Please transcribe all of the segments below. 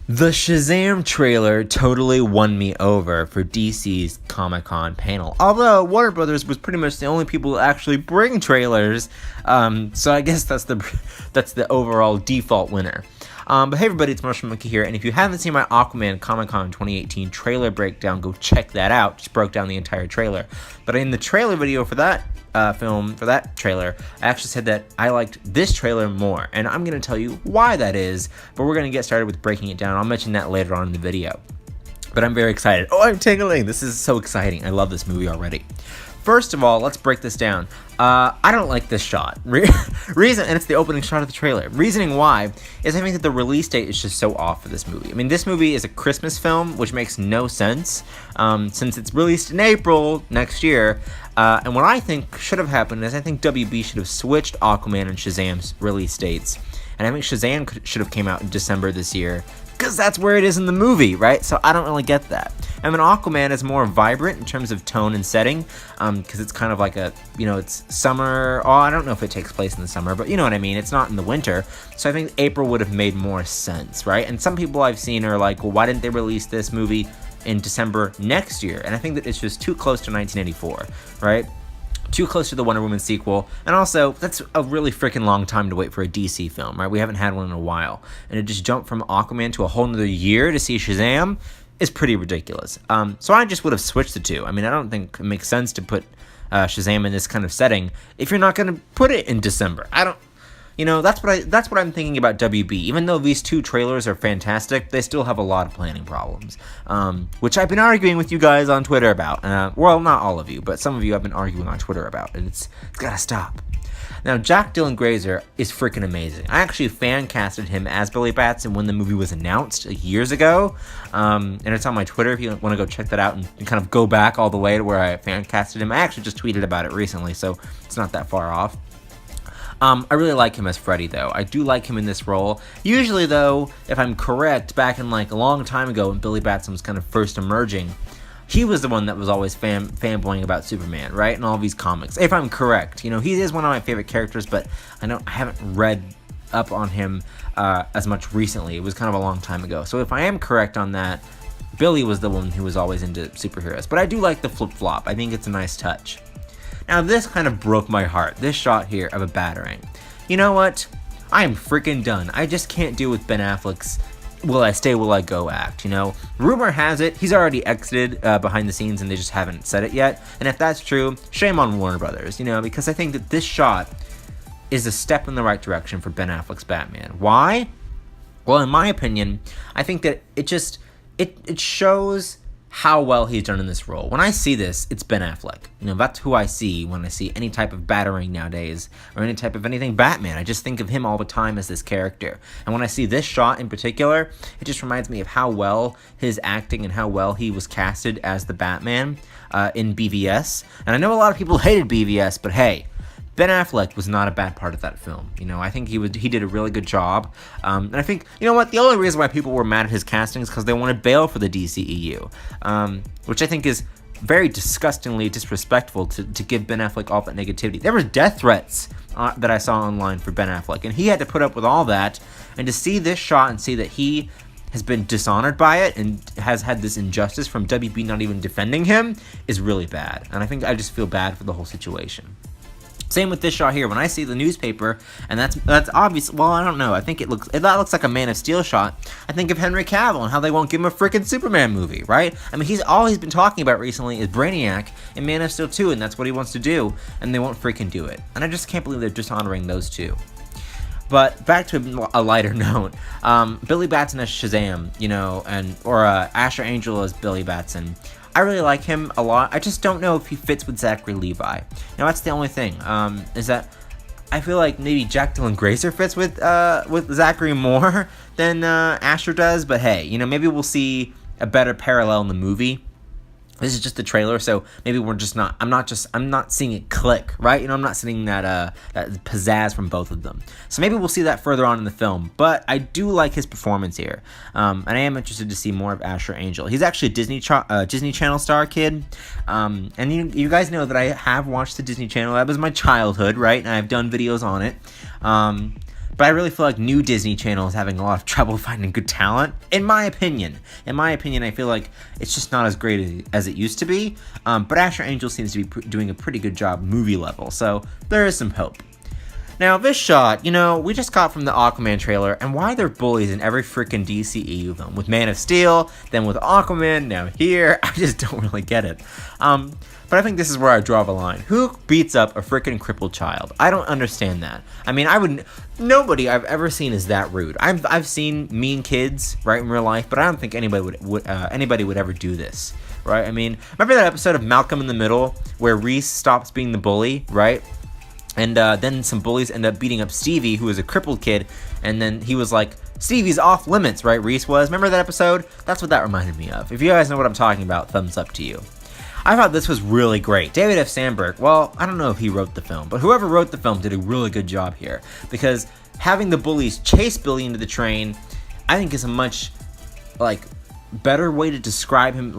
The Shazam trailer totally won me over for DC's Comic-Con panel. Although Warner Brothers was pretty much the only people to actually bring trailers, so I guess that's the overall default winner. But hey everybody, it's Marshall Monkey here, and if you haven't seen my Aquaman Comic-Con 2018 trailer breakdown, go check that out. Just broke down the entire trailer. But in the trailer video for that for that trailer, I actually said that I liked this trailer more, and I'm going to tell you why that is, but we're going to get started with breaking it down. I'll mention that later on in the video. But I'm very excited. Oh, I'm tingling. This is so exciting. I love this movie already. First of all, let's break this down. I don't like this shot. Reason, and it's the opening shot of the trailer. Reasoning why is I think that the release date is just so off for this movie. I mean, this movie is a Christmas film, which makes no sense since it's released in April next year. And what I think should have happened is I think WB should have switched Aquaman and Shazam's release dates. And I think Shazam should have came out in December this year, because that's where it is in the movie, right? So I don't really get that. I mean, Aquaman is more vibrant in terms of tone and setting, because it's kind of like it's summer. Oh, I don't know if it takes place in the summer, but you know what I mean. It's not in the winter. So I think April would have made more sense, right? And some people I've seen are like, well, why didn't they release this movie in December next year? And I think that it's just too close to 1984, right? Too close to the Wonder Woman sequel, and also that's a really freaking long time to wait for a DC film, right? We haven't had one in a while, and to just jump from Aquaman to a whole nother year to see Shazam is pretty ridiculous. So I just would have switched the two. I mean, I don't think it makes sense to put Shazam in this kind of setting if you're not going to put it in December. That's what I'm thinking about WB. Even though these two trailers are fantastic, they still have a lot of planning problems, which I've been arguing with you guys on Twitter about. Well, not all of you, but some of you have been arguing on Twitter about, and it's gotta stop. Now, Jack Dylan Grazer is freaking amazing. I actually fan casted him as Billy Batson when the movie was announced years ago, and it's on my Twitter if you want to go check that out and kind of go back all the way to where I fan casted him. I actually just tweeted about it recently, so it's not that far off. I really like him as Freddy, though. I do like him in this role. Usually, though, if I'm correct, back in like a long time ago when Billy Batson was kind of first emerging, he was the one that was always fanboying about Superman, right? In all these comics. If I'm correct, he is one of my favorite characters, but I haven't read up on him as much recently. It was kind of a long time ago. So if I am correct on that, Billy was the one who was always into superheroes. But I do like the flip-flop. I think it's a nice touch. Now, this kind of broke my heart, this shot here of a batarang. You know what? I am freaking done. I just can't deal with Ben Affleck's will I stay, will I go act, Rumor has it, he's already exited behind the scenes and they just haven't said it yet. And if that's true, shame on Warner Brothers, because I think that this shot is a step in the right direction for Ben Affleck's Batman. Why? Well, in my opinion, I think that it shows how well he's done in this role. When I see this, it's Ben Affleck. That's who I see when I see any type of batarang nowadays, or any type of anything Batman. I just think of him all the time as this character. And when I see this shot in particular, it just reminds me of how well his acting and how well he was casted as the Batman in BVS. And I know a lot of people hated BVS, but hey, Ben Affleck was not a bad part of that film. I think he did a really good job. And I think, the only reason why people were mad at his casting is because they wanted bail for the DCEU, which I think is very disgustingly disrespectful to give Ben Affleck all that negativity. There were death threats that I saw online for Ben Affleck, and he had to put up with all that. And to see this shot and see that he has been dishonored by it and has had this injustice from WB not even defending him is really bad. And I think I just feel bad for the whole situation. Same with this shot here. When I see the newspaper, and that's obvious. Well, I don't know. I think that looks like a Man of Steel shot. I think of Henry Cavill and how they won't give him a freaking Superman movie, right? I mean, all he's been talking about recently is Brainiac and Man of Steel 2, and that's what he wants to do, and they won't freaking do it. And I just can't believe they're dishonoring those two. But back to a lighter note, Billy Batson as Shazam, or Asher Angel as Billy Batson. I really like him a lot. I just don't know if he fits with Zachary Levi. That's the only thing. Is that I feel like maybe Jack Dylan Grazer fits with Zachary more than Asher does. But hey, maybe we'll see a better parallel in the movie. This is just the trailer, so maybe I'm not seeing it click, right? I'm not seeing that pizzazz from both of them. So maybe we'll see that further on in the film, but I do like his performance here. And I am interested to see more of Asher Angel. He's actually a Disney Channel star kid. And you guys know that I have watched the Disney Channel. That was my childhood, right? And I've done videos on it. but I really feel like new Disney Channel is having a lot of trouble finding good talent, in my opinion. In my opinion, I feel like it's just not as great as it used to be, but Asher Angel seems to be doing a pretty good job movie level, so there is some hope. Now, this shot, we just got from the Aquaman trailer, and why they're bullies in every freaking DCEU film. With Man of Steel, then with Aquaman, now here, I just don't really get it. But I think this is where I draw the line. Who beats up a freaking crippled child? I don't understand that. I mean, nobody I've ever seen is that rude. I've seen mean kids, right, in real life, but I don't think anybody would ever do this, right? I mean, remember that episode of Malcolm in the Middle where Reese stops being the bully, right? And then some bullies end up beating up Stevie, who is a crippled kid, and then he was like, Stevie's off limits, right, Reese was? Remember that episode? That's what that reminded me of. If you guys know what I'm talking about, thumbs up to you. I thought this was really great. David F. Sandberg, well, I don't know if he wrote the film, but whoever wrote the film did a really good job here, because having the bullies chase Billy into the train, I think is a much, better way to describe him,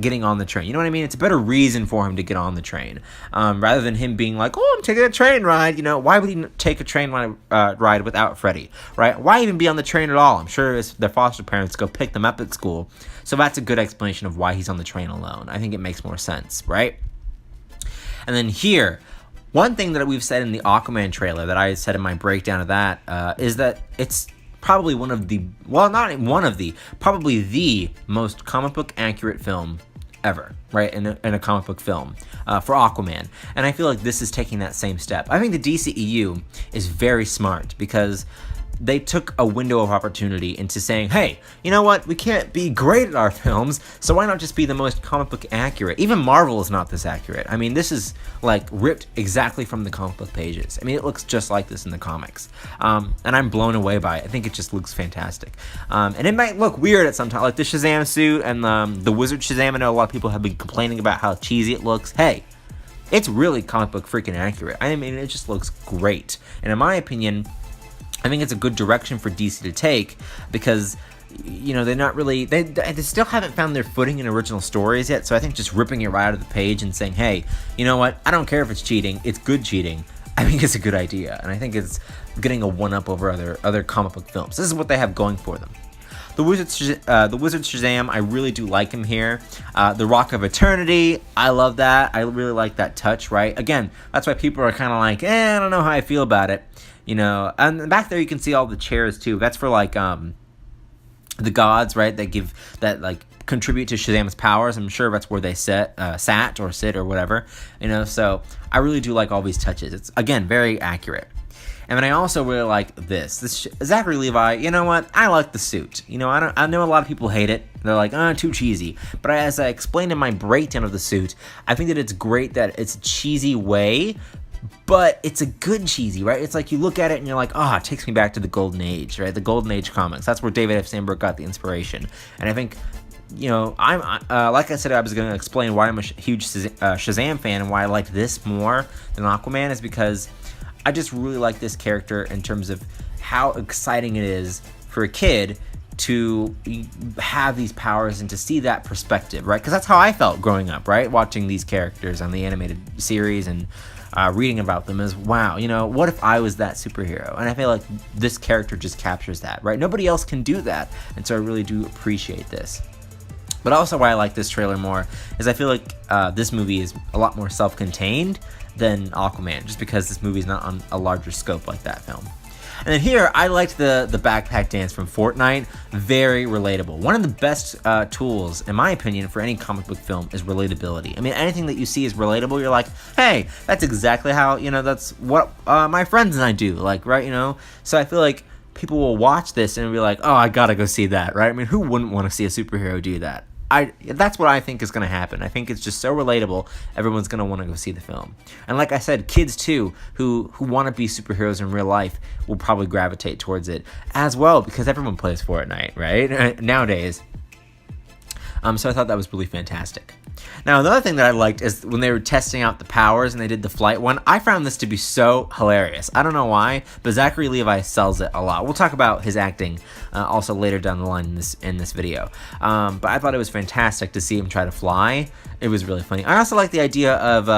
getting on the train. You know what I mean? It's a better reason for him to get on the train, rather than him being like, oh, I'm taking a train ride. Why would he take a train ride without Freddy, right? Why even be on the train at all? I'm sure their foster parents go pick them up at school. So that's a good explanation of why he's on the train alone. I think it makes more sense, right? And then here, one thing that we've said in the Aquaman trailer that I said in my breakdown of that is that it's probably probably the most comic book accurate film ever, right, in a comic book film for Aquaman. And I feel like this is taking that same step. I think the DCEU is very smart because they took a window of opportunity into saying, hey, you know what, we can't be great at our films, so why not just be the most comic book accurate? Even Marvel is not this accurate. I mean, this is ripped exactly from the comic book pages. I mean, it looks just like this in the comics, and I'm blown away by it. I think it just looks fantastic, and it might look weird at some time, like the Shazam suit and the Wizard Shazam. I know a lot of people have been complaining about how cheesy it looks. Hey, it's really comic book freaking accurate. I mean, it just looks great, and in my opinion, I think it's a good direction for DC to take because, they're not really, they still haven't found their footing in original stories yet. So I think just ripping it right out of the page and saying, hey, you know what? I don't care if it's cheating. It's good cheating. I think it's a good idea. And I think it's getting a one-up over other comic book films. This is what they have going for them. The Wizard Shazam, I really do like him here. The Rock of Eternity, I love that. I really like that touch, right? Again, that's why people are kind of like, I don't know how I feel about it. And back there you can see all the chairs too. That's for the gods, right? That contribute to Shazam's powers. I'm sure that's where they sat or sit or whatever. So I really do like all these touches. It's again very accurate. And then I also really like this Zachary Levi. You know what? I like the suit. I know a lot of people hate it. They're like, too cheesy. But as I explained in my breakdown of the suit, I think that it's great that it's a cheesy way, but it's a good cheesy, right? It's like you look at it and you're like, it takes me back to the Golden Age, right? The Golden Age comics. That's where David F. Sandberg got the inspiration. And I think, I'm like I said, I was going to explain why I'm a huge Shazam fan and why I like this more than Aquaman is because I just really like this character in terms of how exciting it is for a kid to have these powers and to see that perspective, right? Because that's how I felt growing up, right? Watching these characters on the animated series and reading about them is, wow, what if I was that superhero? And I feel like this character just captures that, right? Nobody else can do that. And so I really do appreciate this. But also why I like this trailer more is I feel like this movie is a lot more self-contained than Aquaman, just because this movie is not on a larger scope like that film. And then here, I liked the backpack dance from Fortnite. Very relatable. One of the best tools, in my opinion, for any comic book film is relatability. I mean, anything that you see is relatable. You're like, hey, that's exactly how, that's what my friends and I do. Right, So I feel like people will watch this and be like, oh, I gotta go see that, right? I mean, who wouldn't want to see a superhero do that? That's what I think is going to happen. I think it's just so relatable, everyone's going to want to go see the film. And like I said, kids too, who want to be superheroes in real life, will probably gravitate towards it as well, because everyone plays Fortnite, right? Nowadays. So I thought that was really fantastic. Now, another thing that I liked is when they were testing out the powers and they did the flight one, I found this to be so hilarious. I don't know why, but Zachary Levi sells it a lot. We'll talk about his acting also later down the line in this video. But I thought it was fantastic to see him try to fly. It was really funny. I also like the idea of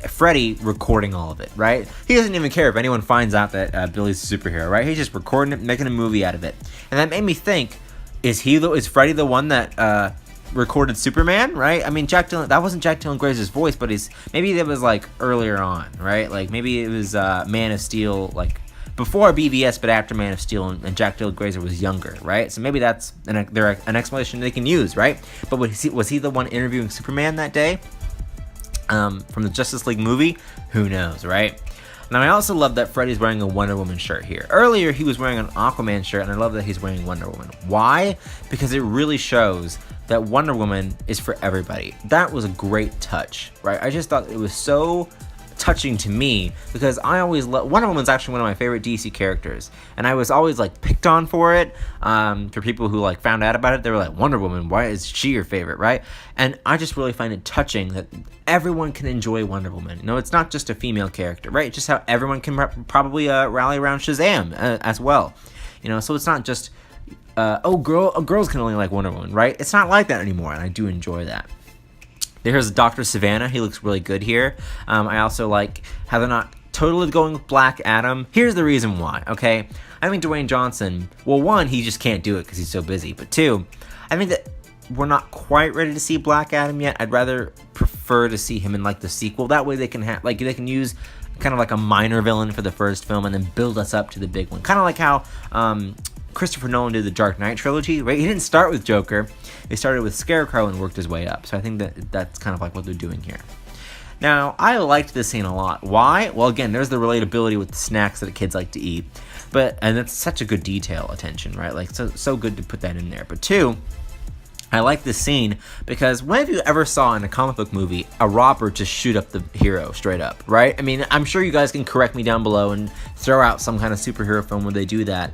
Freddy recording all of it, right? He doesn't even care if anyone finds out that Billy's a superhero, right? He's just recording it, making a movie out of it. And that made me think, is Freddy the one that recorded Superman, right? I mean, that wasn't Jack Dylan Grazer's voice, but maybe it was like earlier on, right? Like maybe it was Man of Steel, like before BVS, but after Man of Steel, and Jack Dylan Grazer was younger, right? So maybe that's an explanation they can use, right? But was he the one interviewing Superman that day from the Justice League movie? Who knows, right? Now, I also love that Freddy's wearing a Wonder Woman shirt here. Earlier, he was wearing an Aquaman shirt, and I love that he's wearing Wonder Woman. Why? Because it really shows that Wonder Woman is for everybody. That was a great touch, right? I just thought it was so touching to me, because I always love Wonder Woman's actually one of my favorite DC characters, and I was always like picked on for it. For people who like found out about it, they were like, Wonder Woman, why is she your favorite, right? And I just really find it touching that everyone can enjoy Wonder Woman. You know, it's not just a female character, right? It's just how everyone can probably rally around Shazam as well. You know, so it's not just girls can only like Wonder Woman, right? It's not like that anymore, and I do enjoy that. There's Dr. Savannah. He looks really good here. I also like how they're not totally going with Black Adam. Here's the reason why, okay? I think Dwayne Johnson, well, one, he just can't do it because he's so busy. But two, I think that we're not quite ready to see Black Adam yet. I'd rather prefer to see him in like the sequel. That way they can use kind of like a minor villain for the first film and then build us up to the big one. Kind of like how Christopher Nolan did the Dark Knight trilogy, right? He didn't start with Joker. He started with Scarecrow and worked his way up. So I think that's kind of like what they're doing here. Now, I liked this scene a lot. Why? Well, again, there's the relatability with the snacks that kids like to eat. And that's such a good detail attention, right? Like, so good to put that in there. But two, I like this scene because when have you ever saw in a comic book movie a robber just shoot up the hero straight up, right? I mean, I'm sure you guys can correct me down below and throw out some kind of superhero film where they do that.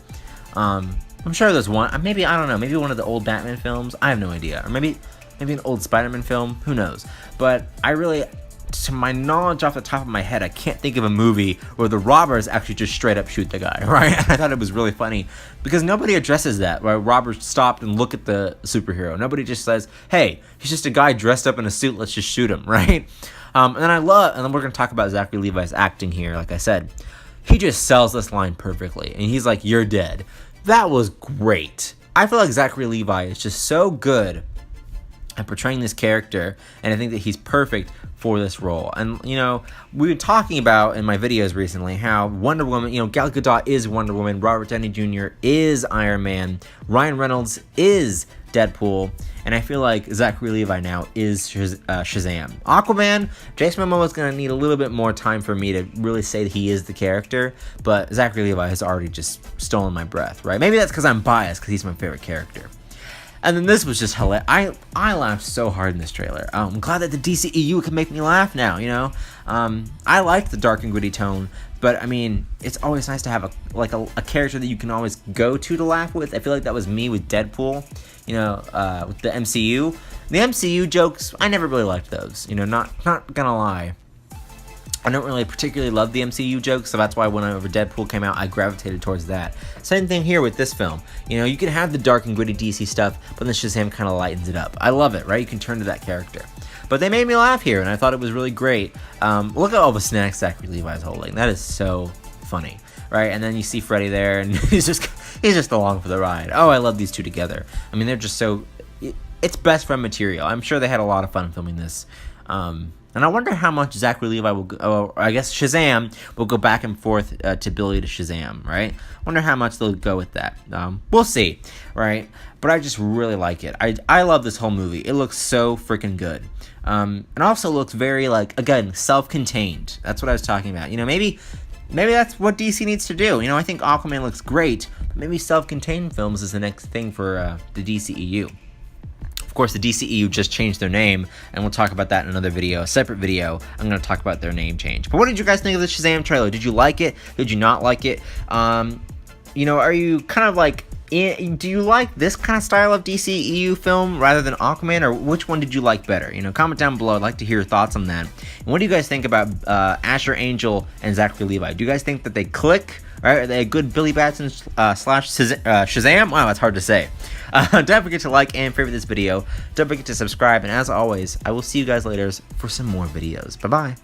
I'm sure there's one. Maybe, I don't know. Maybe one of the old Batman films. I have no idea. Or maybe an old Spider-Man film. Who knows? But I really, to my knowledge off the top of my head, I can't think of a movie where the robbers actually just straight up shoot the guy, right? And I thought it was really funny because nobody addresses that, right? Robbers stopped and look at the superhero. Nobody just says, hey, he's just a guy dressed up in a suit. Let's just shoot him, right? And then we're going to talk about Zachary Levi's acting here, like I said. He just sells this line perfectly. And he's like, you're dead. That was great. I feel like Zachary Levi is just so good at portraying this character, and I think that he's perfect for this role. And, you know, we were talking about in my videos recently how Wonder Woman, you know, Gal Gadot is Wonder Woman, Robert Downey Jr. is Iron Man, Ryan Reynolds is Deadpool, and I feel like Zachary Levi now is Shazam. Aquaman, Jason Momoa is going to need a little bit more time for me to really say that he is the character, but Zachary Levi has already just stolen my breath, right? Maybe that's because I'm biased because he's my favorite character. And then this was just hilarious. I laughed so hard in this trailer. I'm glad that the DCEU can make me laugh now, you know? I liked the dark and gritty tone, but I mean, it's always nice to have a character that you can always go to laugh with. I feel like that was me with Deadpool, you know, with the MCU. The MCU jokes, I never really liked those, you know, not gonna lie. I don't really particularly love the MCU jokes, so that's why whenever Deadpool came out, I gravitated towards that. Same thing here with this film. You know, you can have the dark and gritty DC stuff, but then Shazam kind of lightens it up. I love it, right? You can turn to that character. But they made me laugh here, and I thought it was really great. Look at all the snacks Zachary Levi's holding. That is so funny, right? And then you see Freddy there, and he's just along for the ride. Oh, I love these two together. I mean, they're just so... It's best friend material. I'm sure they had a lot of fun filming this. And I wonder how much Zachary Levi will go, I guess Shazam will go back and forth to Billy to Shazam, right? I wonder how much they'll go with that. We'll see, right? But I just really like it. I love this whole movie. It looks so freaking good. It also looks very, like, again, self-contained. That's what I was talking about. You know, maybe that's what DC needs to do. You know, I think Aquaman looks great, but maybe self-contained films is the next thing for the DCEU. Of course, the DCEU just changed their name, and we'll talk about that in another video, a separate video. I'm going to talk about their name change. But what did you guys think of the Shazam trailer? Did you like it? Did you not like it? You know, are you kind of like, do you like this kind of style of DCEU film rather than Aquaman, or which one did you like better? You know, comment down below. I'd like to hear your thoughts on that. And what do you guys think about Asher Angel and Zachary Levi? Do you guys think that they click? Right? Are they a good Billy Batson slash Shazam? Wow, that's hard to say. Don't forget to like and favorite this video. Don't forget to subscribe. And as always, I will see you guys later for some more videos. Bye-bye.